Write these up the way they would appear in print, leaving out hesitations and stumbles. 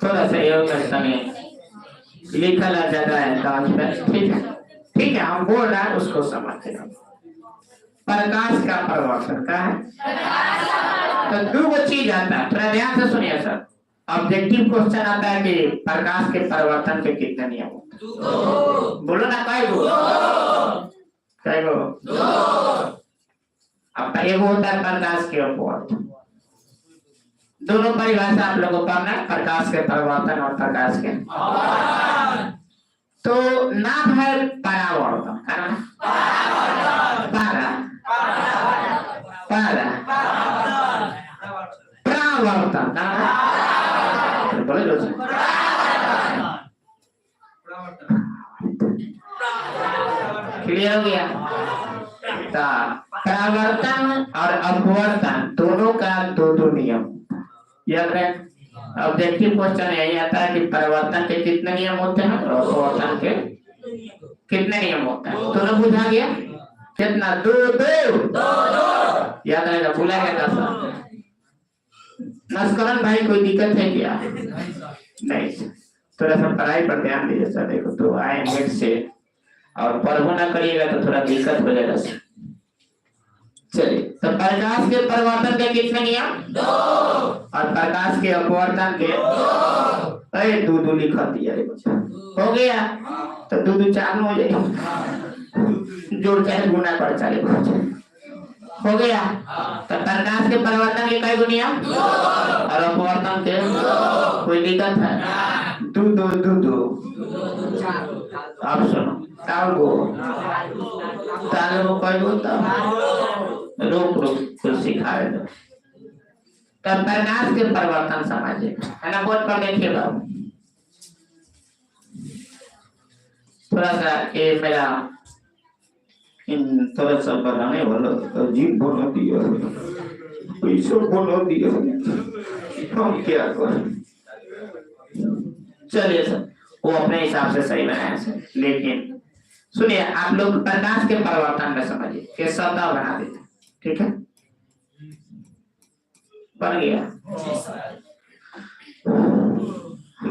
थोड़ा सहयोग में लिखा ज्यादा है कागज पे, ठीक है, ठीक है, हम बोल रहे हैं उसको समझते हैं। प्रकाश का परिवर्तन क्या है? तो दो चीज आता है, थोड़ा ध्यान से सुनिए सर। ऑब्जेक्टिव क्वेश्चन आता है कि प्रकाश के परिवर्तन के कितने नियम होते हैं? बोलो ना, कई गो? अब एगो होता है प्रकाश के अपवर्तन। दोनों परिभाषा आप लोगों को पढ़ना है, प्रकाश के परिवर्तन और प्रकाश के। तो नाम है परावर्तन, परावर्तन, क्लियर हो गया? परावर्तन और अपवर्तन दोनों का दो नियम याद रखें। ऑब्जेक्टिव क्वेश्चन यही आता है कि परिवर्तन के कितने नियम होते हैं और अपवर्तन के कितने नियम होते हैं। दोनों बुझा गया? कितना? दो याद रहेगा, भूला गया था। नस्करण भाई कोई दिक्कत है क्या? नहीं, थोड़ा सा पढ़ाई पर ध्यान दीजिए सर। देखो तो आए नेट से और पढ़ो ना करिएगा तो थोड़ा दिक्कत हो जाएगा। चलिए, तो प्रकाश के परिवर्तन के कितने नियम? दो। और प्रकाश के अपवर्तन के दो। दो लिखा दिया हो गया, तो दो चार में हो जाएगा, जोड़ चाहे गुना कर चाहे हो गया। तो प्रकाश के परिवर्तन के कई नियम? और अपवर्तन के कोई दिक्कत है? दो। आप सुनो, ताल कोई बोलता रोक सिखाए। तो प्रकाश के परिवर्तन समझिए, है ना? बोर्ड पर देखिए बाबू, थोड़ा सा ये मेरा इन थोड़ा सा बनाने वाला अजीब बना दिया, पैसा बना दिया, हम क्या करें? चलिए सर, वो अपने हिसाब से सही बनाया सर, लेकिन सुनिए आप लोग प्रकाश के परिवर्तन में समझिए कि सतह बना देते, ठीक है? बन गया?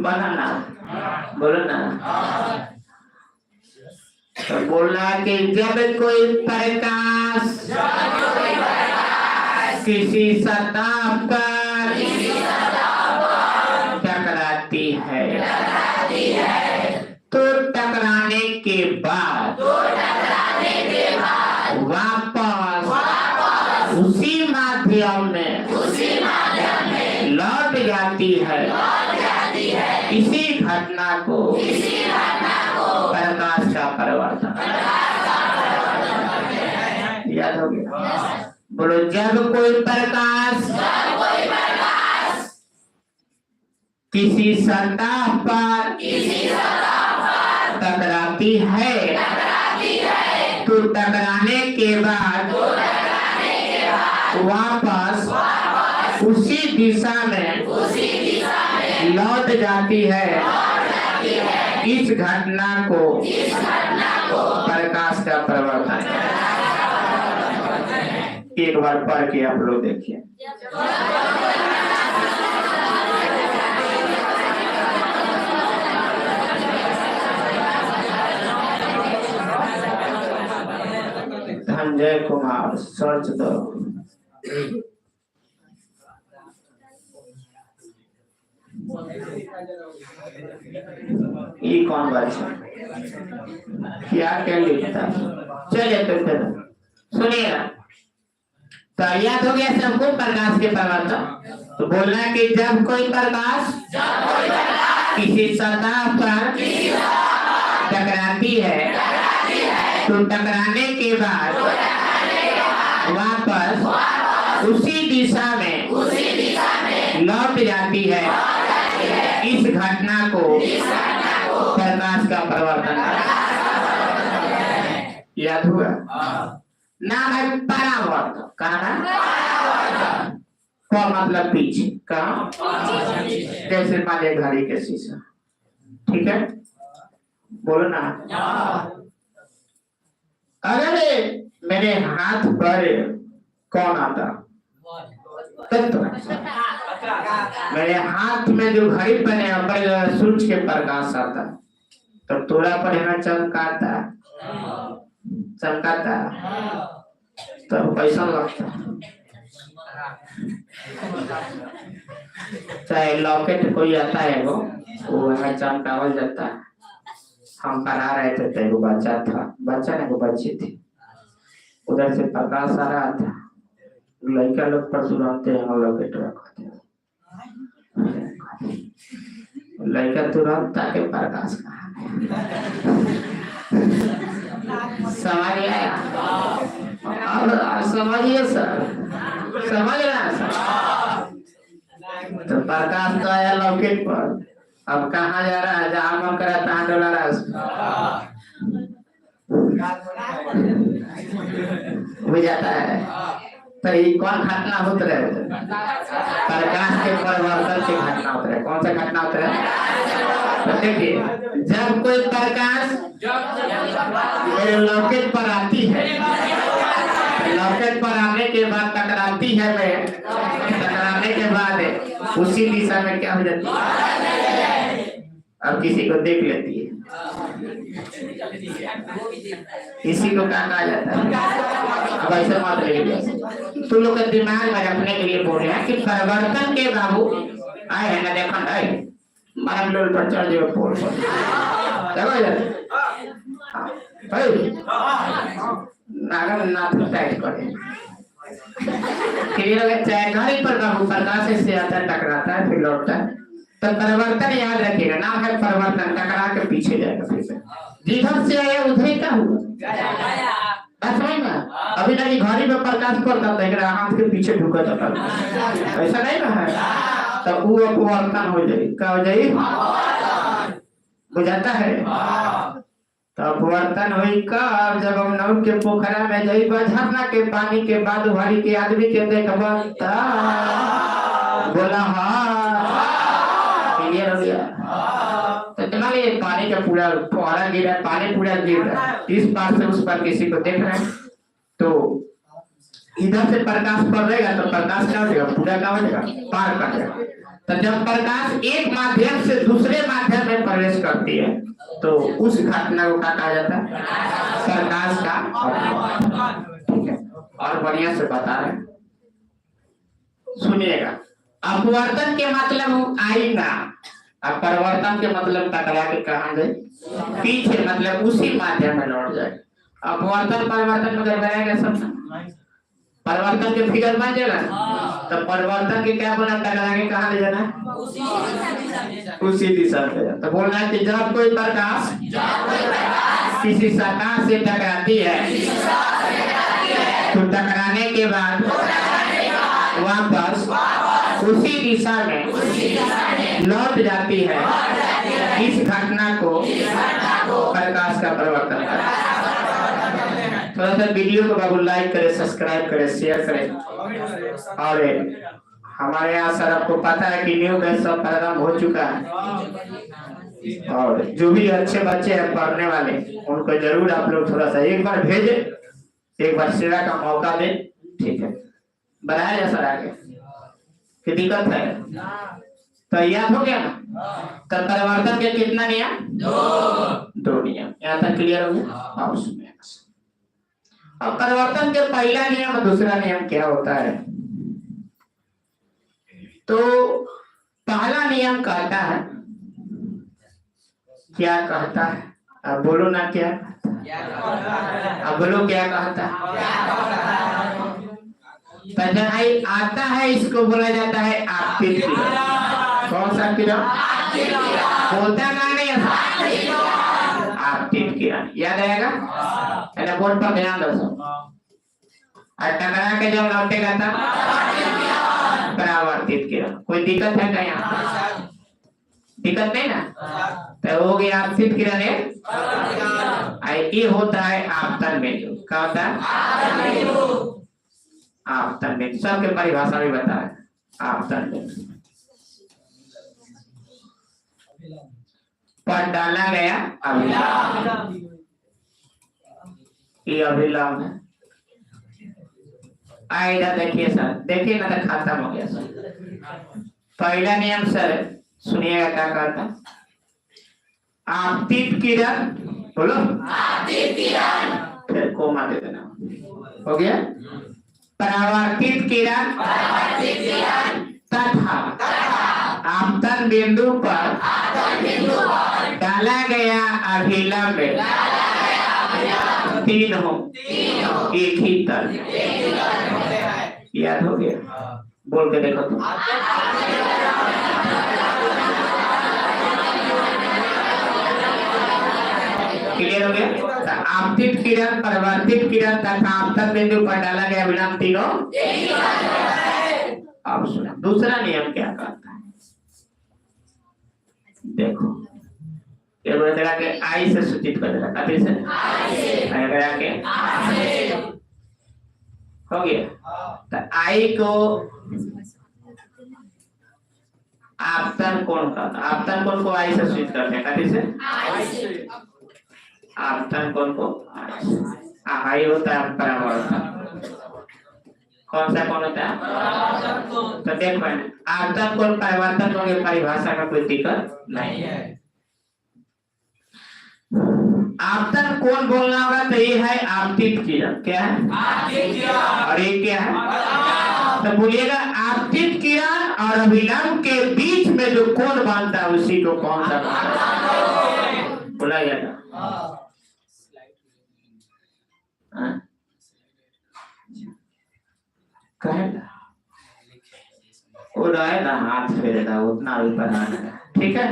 बनाना, बोलो ना। तो बोलना कि जब कोई प्रकाश किसी सतह पर टकराती है तो टकराने के बाद वापस उसी माध्यम में लौट जाती है। इसी घटना को प्रकाश का परिवर्तन याद हो गया? बोलो, जब कोई प्रकाश किसी सतह पर टकराती है तो टकराने के बाद वापस उसी दिशा में लौट जाती है। इस घटना को प्रकाश का परिवर्तन। एक बार पढ़ के आप लोग देखिए। धनंजय कुमार सर्च दो। ये कौन बात है? क्या लिखता? चलिए तो फिर सुनिएगा। तो याद हो गया सबको प्रकाश के परिवर्तन? तो बोलना है कि जब कोई प्रकाश किसी सतह पर टकराती है तो टकराने के बाद वापस उसी दिशा में लौट जाती है। इस घटना को प्रकाश का परिवर्तन याद हुआ? नाम है परावर्तन। कहा को मतलब पीछे, कहा जैसे मान घड़ी के शीशा, ठीक है? बोलो ना। अगर मेरे हाथ पर कौन आता? मेरे हाथ में जो घड़ी पहने पर सूरज के प्रकाश आता तो तोरा पर है चमकाता चमकाता तो कैसा लगता। चाहे लॉकेट कोई आता है वो हमें चमकावल जाता है। हम पढ़ा रहे थे तो वो बच्चा ने वो बच्ची थी, उधर से प्रकाश आ रहा था, लड़का लोग पर तुरंत हम लॉकेट रखते हैं, लड़का तुरंत ताके प्रकाश कहाँ समझ आया। और समझिए सर, समझ रहा सर। तो प्रकाश तो आया लॉकेट पर, अब कहाँ जा रहा है, जहाँ मन करा तहाँ डोला रहा है, हो जाता है। तो ये कौन घटना होता है? प्रकाश के परिवर्तन की घटना होता है। कौन सा घटना होता है? तो देखिए, जब कोई प्रकाश मेरे लॉकेट पर आती है, लॉकेट पर आने के बाद टकराती है, मैं टकराने के बाद उसी दिशा में क्या हो जाती है, अब किसी को देख लेती है, इसी को क्या कहा जाता है। अब ऐसे मत लीजिए, तुम लोग के दिमाग में रखने के लिए बोल रहे हैं कि परिवर्तन के बाबू आए हैं ना, देखो आए मारा लोल पर चढ़ जाओ पोल पर, देखो नागम नाथ टाइट करे क्लियर है। चाहे घड़ी पर बाबू प्रकाश से आता टकराता है फिर लौटता है, तो परिवर्तन याद रखिएगा, नाम है परिवर्तन, टकरा के पीछे जाएगा, फिर से जिधर से आया उधर ही क्या हुआ, समझ में। अभी ना कि घड़ी में प्रकाश पड़ता था, हाथ के पीछे ढुका जाता, ऐसा नहीं ना है, तो वो परिवर्तन हो जाए, क्या हो जाए, बुझाता है। तो परिवर्तन हुई कब, जब हम नौ के पोखरा में जाई झरना के पानी के बाद वाली के आदमी के देखबा बोला हाँ क्लियर हो गया। तो चलिए पानी का पूरा फुहारा गिर रहा है, पानी पूरा गिर रहा है, इस पार से उस पार किसी को देख रहे हैं, तो इधर से प्रकाश पड़ रहेगा तो प्रकाश क्या हो जाएगा, पूरा क्या हो जाएगा, पार कर जाएगा। तो जब प्रकाश एक माध्यम से दूसरे माध्यम में प्रवेश करती है तो उस घटना को क्या कहा जाता है, प्रकाश का अपवर्तन। और बढ़िया से बता रहे सुनिएगा, अपवर्तन के मतलब आई ना, अब परिवर्तन के मतलब टकरा के कहाँ गए, पीछे, मतलब उसी माध्यम में लौट जाए। अपवर्तन परिवर्तन में बनाएगा सब, परिवर्तन के फिगर बन जाएगा, तो परिवर्तन के क्या बना, टकरा के कहाँ ले जाना है, उसी दिशा में। तो बोलना है कि जब कोई प्रकाश किसी सतह से टकराती है तो टकराने के बाद वापस उसी दिशा में लौट जाती है, इस घटना को प्रकाश का परिवर्तन करता है। थोड़ा सा वीडियो को बाबू लाइक करें, सब्सक्राइब करें, शेयर करें। और हमारे यहाँ सर आपको पता है कि न्यू बैच सब प्रारंभ हो चुका है, और जो भी अच्छे बच्चे हैं पढ़ने वाले उनको जरूर आप लोग थोड़ा सा एक बार भेजें, एक बार सेवा का मौका दें, ठीक है। बनाया जा सर आगे की दिक्कत है तो याद हो गया ना। तो परिवर्तन के कितना नियम, दो नियम, यहाँ तक क्लियर हो गया। अब परिवर्तन के पहला नियम और दूसरा नियम क्या होता है, तो पहला नियम कहता है, क्या कहता है, अब बोलो ना, क्या अब बोलो क्या कहता है। तो जहाँ आता है इसको बोला जाता है आपतित क्रिया। कौन सा क्रिया, बोलता ना नहीं आपतित क्रिया, याद आएगा, बोर्ड पर ध्यान दो सब। और टकरा के जब लौटेगा तब परावर्तित क्रिया। कोई दिक्कत है क्या यहाँ, दिक्कत नहीं ना, तो हो गया आपतित क्रिया ने। ये होता है आपतन बिंदु, क्या होता है आपतन बिंदु, सबके परिभाषा भी बता है आपतन बिंदु। पर डाला गया अभिलाम, ये अभिलाम है। आइए देखिए सर, देखिए ना, खत्म हो गया सर, पहला नियम सर सुनिएगा क्या कहता है। आपतित किरण, बोलो आपतित किरण, फिर कोमा दे देना, हो गया। परावर्तित किरण तथा आपतन बिंदु पर डाला गया अभिलंब तीनों एक ही तल। याद हो गया? बोल के देखो तुम। क्लियर हो गया? आपतित किरण, परिवर्तित किरण तथा आपतन बिंदु पर डाला गया अभिलंब तीनों। अब सुना दूसरा नियम क्या कहता है, देखो ये बोल देगा कि आई से सूचित कर देगा, कभी से आई करा के हो गया। तो आई को आपतन कोण का, आपतन कोण को आई से सूचित करते हैं, कभी से आपतन कोण को आई होता है परावर्तन। कौन सा कोण होता है? तो देखो आपतन कोण परिवर्तन कोण की परिभाषा में कोई दिक्कत नहीं है। आपतन कोण बोलना होगा तो ये है आपतित किरण। क्या है? आपतित किरण। और ये क्या है? तो बोलिएगा आपतित किरण और अभिलंब के बीच में जो कोण बनता है उसी को कौन सा बोला जाएगा? वो रहेगा हाथ फेरेगा उतना भी बनाना, ठीक है।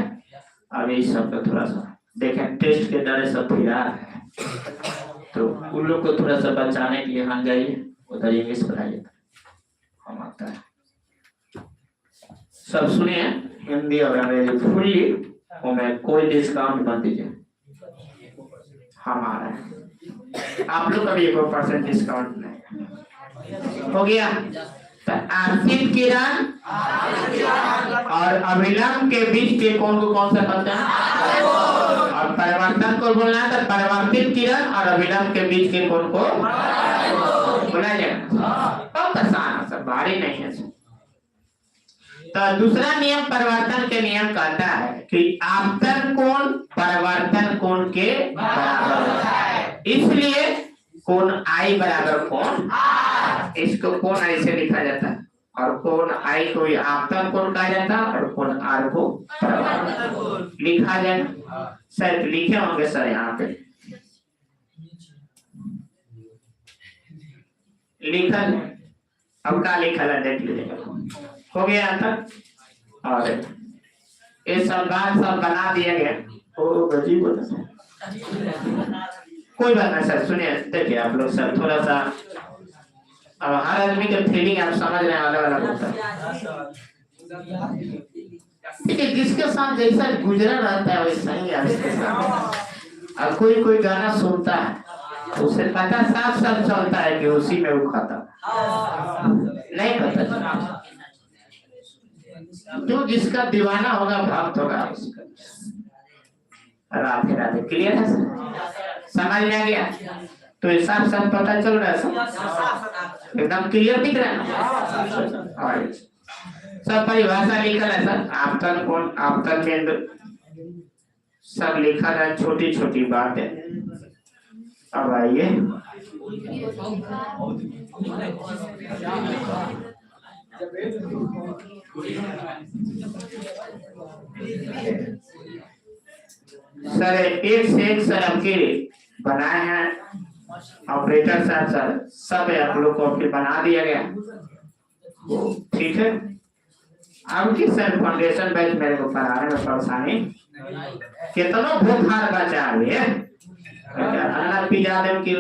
अब इस सब को थोड़ा सा देखें, टेस्ट के डरे सब फिरा है, तो उन लोग को थोड़ा सा बचाने के लिए हम जाइए उधर इंग्लिश पढ़ाइए, हम आता है। सब सुनिए हिंदी और अंग्रेजी फुल्ली, उनमें कोई डिस्काउंट मत दीजिए, हमारा है। आप लोग का भी 1% डिस्काउंट नहीं हो गया। तो आपतित किरण और अभिलंब के बीच के कोण को कौन सा कहते हैं? और परिवर्तन को बोलना है तो परिवर्तित किरण और अभिलंब के बीच के कोण को बोला जाएगा। बहुत आसान है, सब भारी नहीं है। तो दूसरा नियम परिवर्तन के नियम कहता है कि आपतन कोण परिवर्तन कोण के बराबर होता है, इसलिए कोण आई बराबर कोण, इसको कोण आई से लिखा जाता है, और कोण आई को आपतन कोण कहा जाता है और कोण आर को परिवर्तन लिखा जाएगा। सर लिखे होंगे सर यहाँ पे लिखल, अब क्या लिखल है देख लीजिएगा, हो गया तक। और ये सब बात सब बना दिया गया, ओ गजी बोला कोई बात नहीं सर। सुनिए देखिए आप लोग सर थोड़ा सा, अब हर आदमी का फीलिंग आप समझ रहे हैं, अलग अलग होता है, ठीक है। जिसके साथ जैसा गुजरा रहता है वैसा ही अब कोई गाना सुनता है उसे पता साफ साफ चलता है कि उसी में वो खाता नहीं पता, जो जिसका दीवाना होगा भक्त होगा उसका। राधे राधे, क्लियर है सर? समझ में आ गया? तो ये साफ साफ पता चल रहा है सर, एकदम क्लियर दिख रहा है। सब परिभाषा लिखा है सर, आपतन कोण आपतन बिंदु सब लिखा है, छोटी छोटी बातें। अब आइए सर एक से एक सर आपके बनाए हैं ऑपरेटर साहब सर, सब आप लोग को बना दिया गया, ठीक है। आपकी सर फाउंडेशन बैच मेरे को पढ़ाने में परेशानी कितना बुखार बचा है, अल्लाह पिजा दे कि